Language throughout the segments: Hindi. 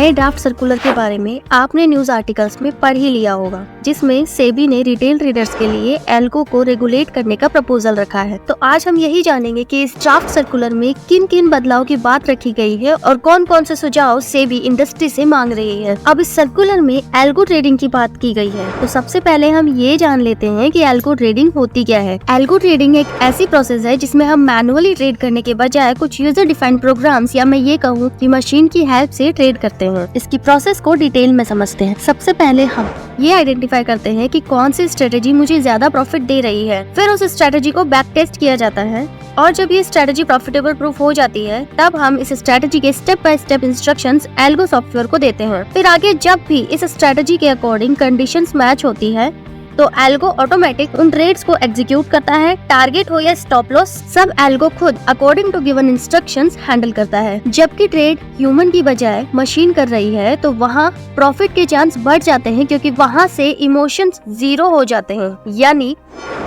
नए ड्राफ्ट सर्कुलर के बारे में आपने न्यूज आर्टिकल्स में पढ़ ही लिया होगा, जिसमें सेबी ने रिटेल ट्रेडर्स के लिए एल्गो को रेगुलेट करने का प्रपोजल रखा है। तो आज हम यही जानेंगे कि इस ड्राफ्ट सर्कुलर में किन किन बदलाव की बात रखी गई है और कौन कौन से सुझाव सेबी इंडस्ट्री से मांग रही है। अब इस सर्कुलर में एल्गो ट्रेडिंग की बात की गई है। तो सबसे पहले हम ये जान लेते हैं कि एल्गो ट्रेडिंग होती क्या है। एल्गो ट्रेडिंग एक ऐसी प्रोसेस है जिसमें हम मैनुअली ट्रेड करने के बजाय कुछ यूजर डिफाइंड प्रोग्राम्स या मैं ये कहूँ कि मशीन की हेल्प से ट्रेड करते हैं। इसकी प्रोसेस को डिटेल में समझते हैं। सबसे पहले हम ये आइडेंटिफाई करते हैं कि कौन सी स्ट्रेटेजी मुझे ज्यादा प्रॉफिट दे रही है। फिर उस स्ट्रेटेजी को बैक टेस्ट किया जाता है और जब ये स्ट्रेटेजी प्रॉफिटेबल प्रूफ हो जाती है तब हम इस स्ट्रेटेजी के step by step instructions algo software को देते हैं। फिर आगे जब भी इस स्ट्रेटेजी के अकॉर्डिंग कंडीशंस मैच होती है तो एल्गो ऑटोमेटिक उन ट्रेड्स को एग्जीक्यूट करता है। टारगेट हो या स्टॉप लॉस सब एल्गो खुद according to given instructions handle करता है। जबकि ट्रेड ह्यूमन की बजाय मशीन कर रही है तो वहाँ प्रॉफिट के चांस बढ़ जाते हैं, क्योंकि वहाँ से इमोशंस जीरो हो जाते हैं। यानी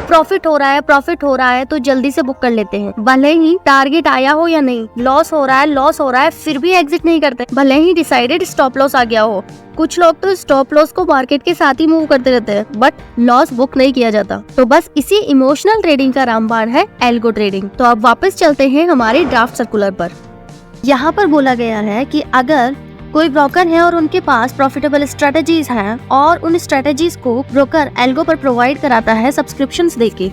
प्रॉफिट हो रहा है तो जल्दी से बुक कर लेते हैं, भले ही टारगेट आया हो या नहीं। लॉस हो रहा है फिर भी एग्जिट नहीं करते, भले ही डिसाइडेड स्टॉप लॉस आ गया हो। कुछ लोग तो स्टॉप लॉस को मार्केट के साथ ही मूव करते रहते हैं, बट लॉस बुक नहीं किया जाता। तो बस इसी इमोशनल ट्रेडिंग का रामबाण है एल्गो ट्रेडिंग। तो अब वापस चलते हैं हमारे ड्राफ्ट सर्कुलर पर। यहाँ पर बोला गया है कि अगर कोई ब्रोकर है और उनके पास प्रॉफिटेबल स्ट्रेटजीज हैं और उन स्ट्रेटजीज को ब्रोकर एल्गो पर प्रोवाइड कराता है सब्सक्रिप्शंस देके,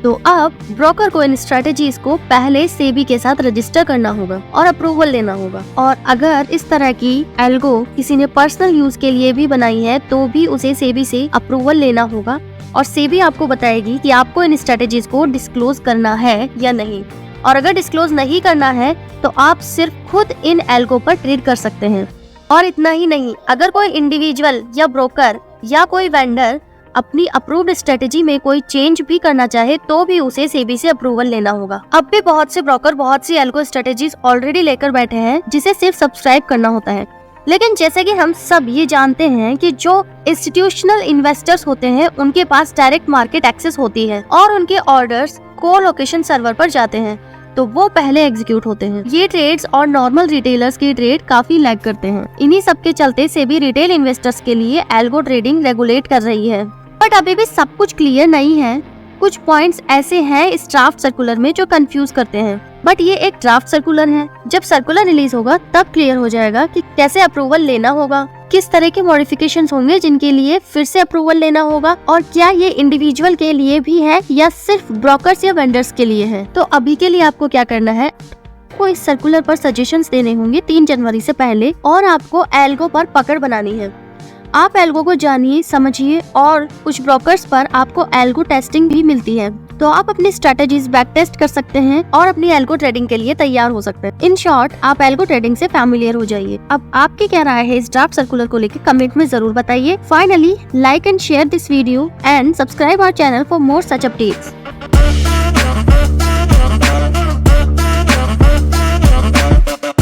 तो अब ब्रोकर को इन स्ट्रेटजीज को पहले सेबी के साथ रजिस्टर करना होगा और अप्रूवल लेना होगा। और अगर इस तरह की एल्गो किसी ने पर्सनल यूज के लिए भी बनाई है तो भी उसे सेबी से अप्रूवल लेना होगा और सेबी आपको बताएगी कि आपको इन स्ट्रेटजीज को डिस्क्लोज करना है या नहीं। और अगर डिस्क्लोज नहीं करना है तो आप सिर्फ खुद इन एल्गो पर ट्रेड कर सकते हैं। और इतना ही नहीं, अगर कोई इंडिविजुअल या ब्रोकर या कोई वेंडर अपनी अप्रूव्ड स्ट्रेटेजी में कोई चेंज भी करना चाहे तो भी उसे सेबी से अप्रूवल लेना होगा। अब भी बहुत से ब्रोकर बहुत सी एल्गो स्ट्रेटेजीज ऑलरेडी लेकर बैठे हैं जिसे सिर्फ सब्सक्राइब करना होता है। लेकिन जैसे कि हम सब ये जानते हैं कि जो इंस्टीट्यूशनल इन्वेस्टर्स होते हैं उनके पास डायरेक्ट मार्केट एक्सेस होती है और उनके ऑर्डर्स को-लोकेशन सर्वर पर जाते हैं, तो वो पहले एग्जीक्यूट होते हैं। ये ट्रेड्स और नॉर्मल रिटेलर्स की ट्रेड काफी लैग करते हैं। इन्हीं सब के चलते सेबी रिटेल इन्वेस्टर्स के लिए एल्गो ट्रेडिंग रेगुलेट कर रही है। बट अभी भी सब कुछ क्लियर नहीं है। कुछ पॉइंट्स ऐसे हैं इस ड्राफ्ट सर्कुलर में जो कंफ्यूज करते हैं। बट ये एक ड्राफ्ट सर्कुलर है, जब सर्कुलर रिलीज होगा तब क्लियर हो जाएगा कि कैसे अप्रूवल लेना होगा, किस तरह के मॉडिफिकेशंस होंगे जिनके लिए फिर से अप्रूवल लेना होगा, और क्या ये इंडिविजुअल के लिए भी है या सिर्फ ब्रोकर्स या वेंडर्स के लिए है। तो अभी के लिए आपको क्या करना है, आपको इस सर्कुलर पर सजेशंस देने होंगे 3 जनवरी से पहले और आपको एल्गो पर पकड़ बनानी है। आप एल्गो को जानिए, समझिए और कुछ ब्रोकर्स पर आपको एल्गो टेस्टिंग भी मिलती है, तो आप अपनी स्ट्रेटेजीज बैक टेस्ट कर सकते हैं और अपनी एल्गो ट्रेडिंग के लिए तैयार हो सकते हैं। इन शॉर्ट, आप एल्गो ट्रेडिंग से फैमिलियर हो जाइए। अब आपकी क्या राय है इस ड्राफ्ट सर्कुलर को लेकर कमेंट में जरूर बताइए। Finally, like and share this video and subscribe our channel for more such updates.